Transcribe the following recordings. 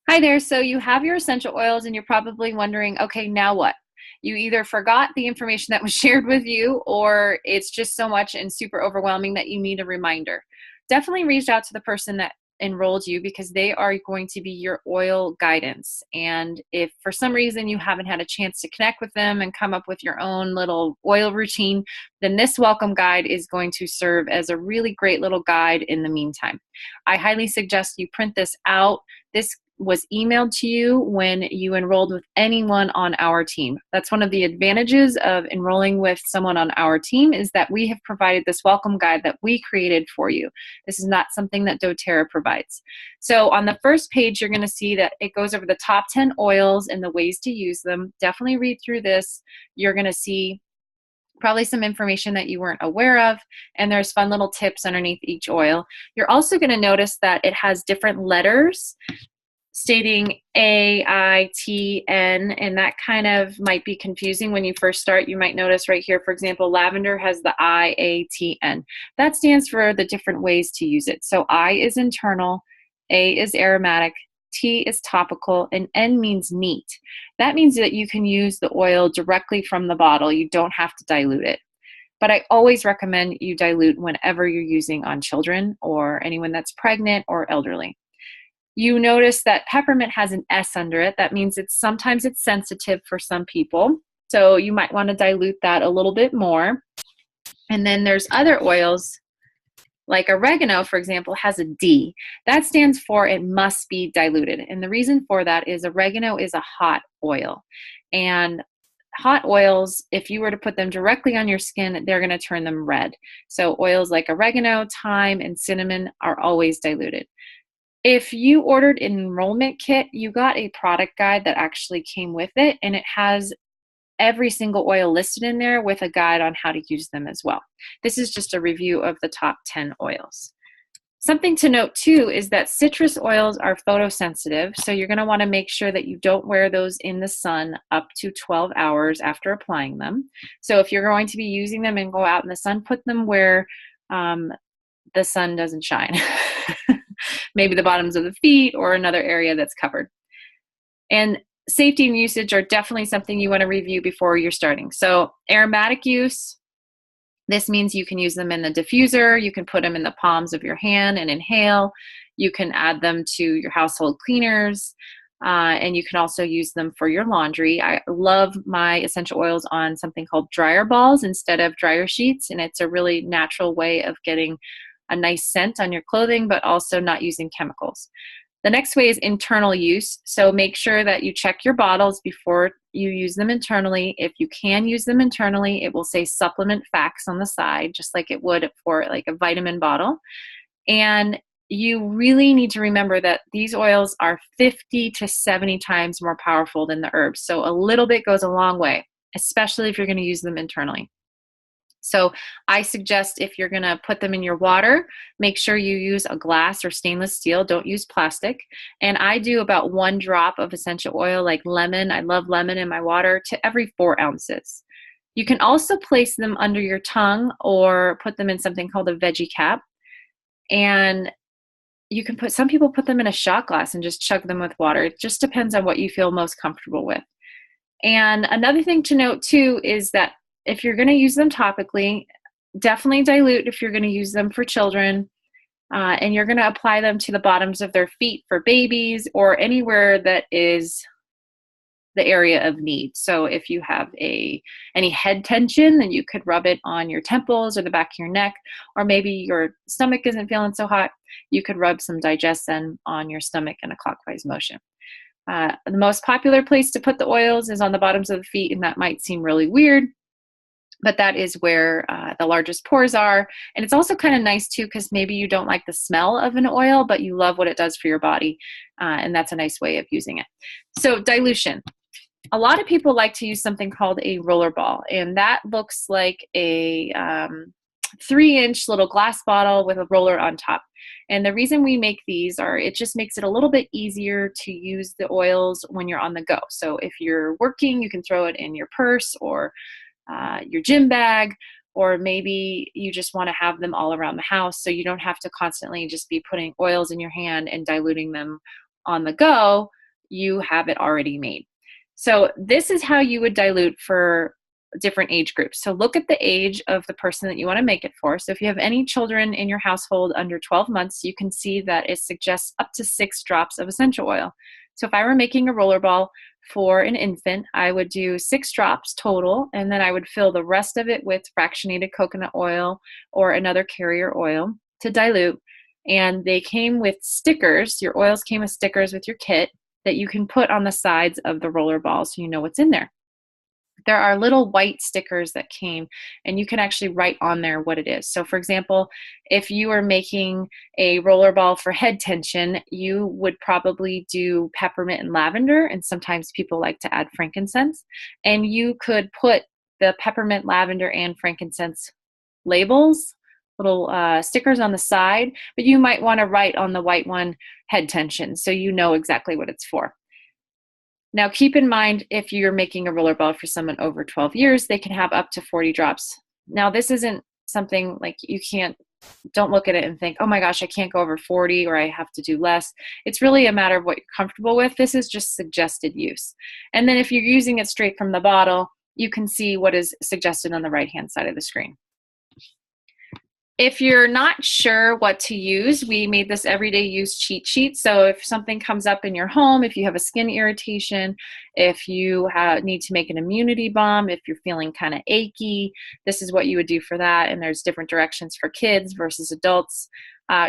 Hi there. So you have your essential oils and you're probably wondering, okay, now what? You either forgot the information that was shared with you or it's just so much and super overwhelming that you need a reminder. Definitely reach out to the person that enrolled you because they are going to be your oil guidance. And if for some reason you haven't had a chance to connect with them and come up with your own little oil routine, then this welcome guide is going to serve as a really great little guide in the meantime. I highly suggest you print this out. This was emailed to you when you enrolled with anyone on our team. That's one of the advantages of enrolling with someone on our team is that we have provided this welcome guide that we created for you. This is not something that doTERRA provides. So on the first page, you're going to see that it goes over the top 10 oils and the ways to use them. Definitely read through this. You're going to see probably some information that you weren't aware of, and there's fun little tips underneath each oil. You're also going to notice that it has different letters stating A, I, T, N, and that kind of might be confusing when you first start. You might notice right here, for example, lavender has the I, A, T, N. That stands for the different ways to use it. So I is internal, A is aromatic, T is topical, and N means neat. That means that you can use the oil directly from the bottle. You don't have to dilute it. But I always recommend you dilute whenever you're using on children or anyone that's pregnant or elderly. You notice that peppermint has an S under it. That means sometimes it's sensitive for some people. So you might want to dilute that a little bit more. And then there's other oils like oregano, for example, has a D. That stands for it must be diluted. And the reason for that is oregano is a hot oil. And hot oils, if you were to put them directly on your skin, they're going to turn them red. So oils like oregano, thyme, and cinnamon are always diluted. If you ordered an enrollment kit, you got a product guide that actually came with it, and it has every single oil listed in there with a guide on how to use them as well. This is just a review of the top 10 oils. Something to note too is that citrus oils are photosensitive, so you're going to want to make sure that you don't wear those in the sun up to 12 hours after applying them. So if you're going to be using them and go out in the sun, put them where the sun doesn't shine. Maybe the bottoms of the feet or another area that's covered. And safety and usage are definitely something you want to review before you're starting. So aromatic use, this means you can use them in the diffuser, you can put them in the palms of your hand and inhale, you can add them to your household cleaners, and you can also use them for your laundry. I love my essential oils on something called dryer balls instead of dryer sheets, and it's a really natural way of getting a nice scent on your clothing, but also not using chemicals. The next way is internal use. So make sure that you check your bottles before you use them internally. If you can use them internally, it will say supplement facts on the side, just like it would for like a vitamin bottle. And you really need to remember that these oils are 50 to 70 times more powerful than the herbs. So a little bit goes a long way, especially if you're going to use them internally. So I suggest if you're going to put them in your water, make sure you use a glass or stainless steel. Don't use plastic. And I do about 1 drop of essential oil like lemon. I love lemon in my water to every 4 ounces. You can also place them under your tongue or put them in something called a veggie cap. And you can some people put them in a shot glass and just chug them with water. It just depends on what you feel most comfortable with. And another thing to note too is that if you're going to use them topically, definitely dilute if you're going to use them for children, and you're going to apply them to the bottoms of their feet for babies or anywhere that is the area of need. So if you have any head tension, then you could rub it on your temples or the back of your neck, or maybe your stomach isn't feeling so hot, you could rub some Digestion on your stomach in a clockwise motion. The most popular place to put the oils is on the bottoms of the feet, and that might seem really weird, but that is where the largest pores are. And it's also kind of nice too, because maybe you don't like the smell of an oil, but you love what it does for your body. And that's a nice way of using it. So dilution. A lot of people like to use something called a roller ball, and that looks like a 3-inch little glass bottle with a roller on top. And the reason we make these it just makes it a little bit easier to use the oils when you're on the go. So if you're working, you can throw it in your purse or your gym bag, or maybe you just want to have them all around the house so you don't have to constantly just be putting oils in your hand and diluting them on the go, you have it already made. So this is how you would dilute for different age groups. So look at the age of the person that you want to make it for. So if you have any children in your household under 12 months, you can see that it suggests up to 6 drops of essential oil. So if I were making a rollerball for an infant, I would do 6 drops total, and then I would fill the rest of it with fractionated coconut oil or another carrier oil to dilute. And they came with stickers. Your oils came with stickers with your kit that you can put on the sides of the rollerball so you know what's in there. There are little white stickers that came, and you can actually write on there what it is. So for example, if you are making a rollerball for head tension, you would probably do peppermint and lavender, and sometimes people like to add frankincense. And you could put the peppermint, lavender, and frankincense labels, little stickers on the side, but you might want to write on the white one head tension so you know exactly what it's for. Now, keep in mind, if you're making a rollerball for someone over 12 years, they can have up to 40 drops. Now, this isn't something like don't look at it and think, oh my gosh, I can't go over 40 or I have to do less. It's really a matter of what you're comfortable with. This is just suggested use. And then if you're using it straight from the bottle, you can see what is suggested on the right-hand side of the screen. If you're not sure what to use, we made this everyday use cheat sheet. So if something comes up in your home, if you have a skin irritation, if you need to make an immunity bomb, if you're feeling kind of achy, this is what you would do for that. And there's different directions for kids versus adults.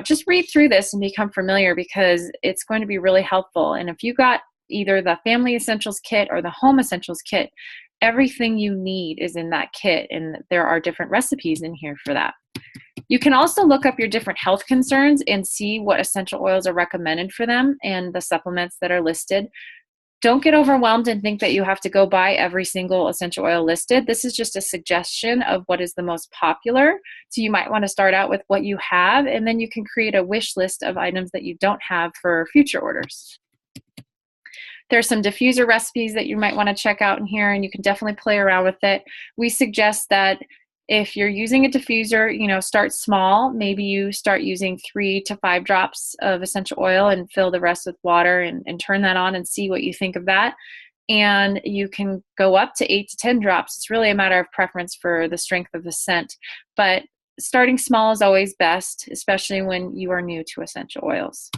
Just read through this and become familiar because it's going to be really helpful. And if you got either the Family Essentials kit or the Home Essentials kit, everything you need is in that kit. And there are different recipes in here for that. You can also look up your different health concerns and see what essential oils are recommended for them and the supplements that are listed. Don't get overwhelmed and think that you have to go buy every single essential oil listed. This is just a suggestion of what is the most popular. So you might want to start out with what you have, and then you can create a wish list of items that you don't have for future orders. There's some diffuser recipes that you might want to check out in here, and you can definitely play around with it. We suggest that if you're using a diffuser, start small. Maybe you start using 3 to 5 drops of essential oil and fill the rest with water and turn that on and see what you think of that. And you can go up to 8 to 10 drops. It's really a matter of preference for the strength of the scent. But starting small is always best, especially when you are new to essential oils.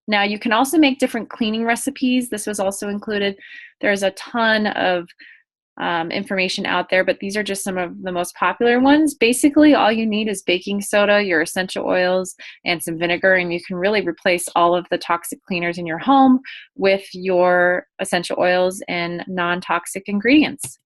Now, you can also make different cleaning recipes. This was also included. There's a ton of information out there, but these are just some of the most popular ones. Basically, all you need is baking soda, your essential oils, and some vinegar, and you can really replace all of the toxic cleaners in your home with your essential oils and non-toxic ingredients.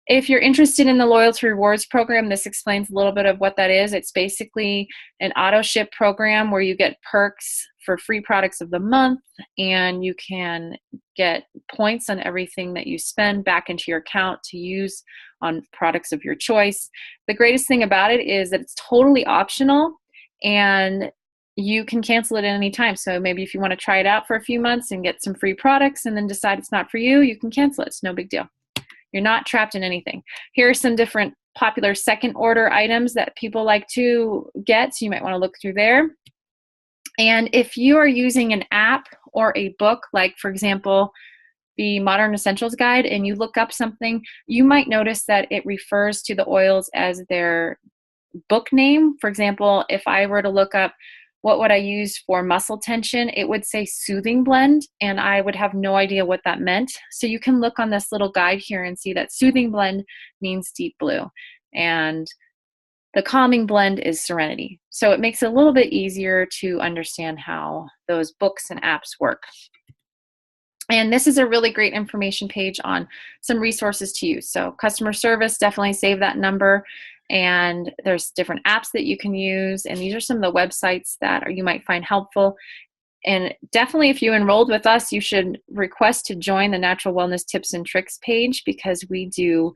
If you're interested in the Loyalty Rewards program, this explains a little bit of what that is. It's basically an auto ship program where you get perks for free products of the month, and you can get points on everything that you spend back into your account to use on products of your choice. The greatest thing about it is that it's totally optional, and you can cancel it at any time. So maybe if you want to try it out for a few months and get some free products and then decide it's not for you, you can cancel it. It's no big deal. You're not trapped in anything. Here are some different popular second order items that people like to get, so you might want to look through there. And if you are using an app or a book, like for example, the Modern Essentials Guide, and you look up something, you might notice that it refers to the oils as their book name. For example, if I were to look up what would I use for muscle tension, it would say soothing blend, and I would have no idea what that meant. So you can look on this little guide here and see that soothing blend means deep blue, and the calming blend is serenity. So it makes it a little bit easier to understand how those books and apps work. And this is a really great information page on some resources to use. So customer service, definitely save that number. And there's different apps that you can use. And these are some of the websites that you might find helpful. And definitely if you enrolled with us, you should request to join the Natural Wellness Tips and Tricks page, because we do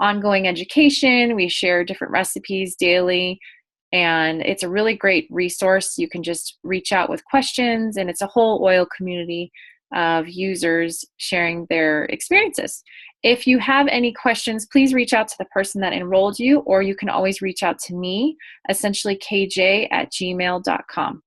ongoing education. We share different recipes daily. And it's a really great resource. You can just reach out with questions, and it's a whole oil community of users sharing their experiences. If you have any questions, please reach out to the person that enrolled you, or you can always reach out to me, essentially kj@gmail.com.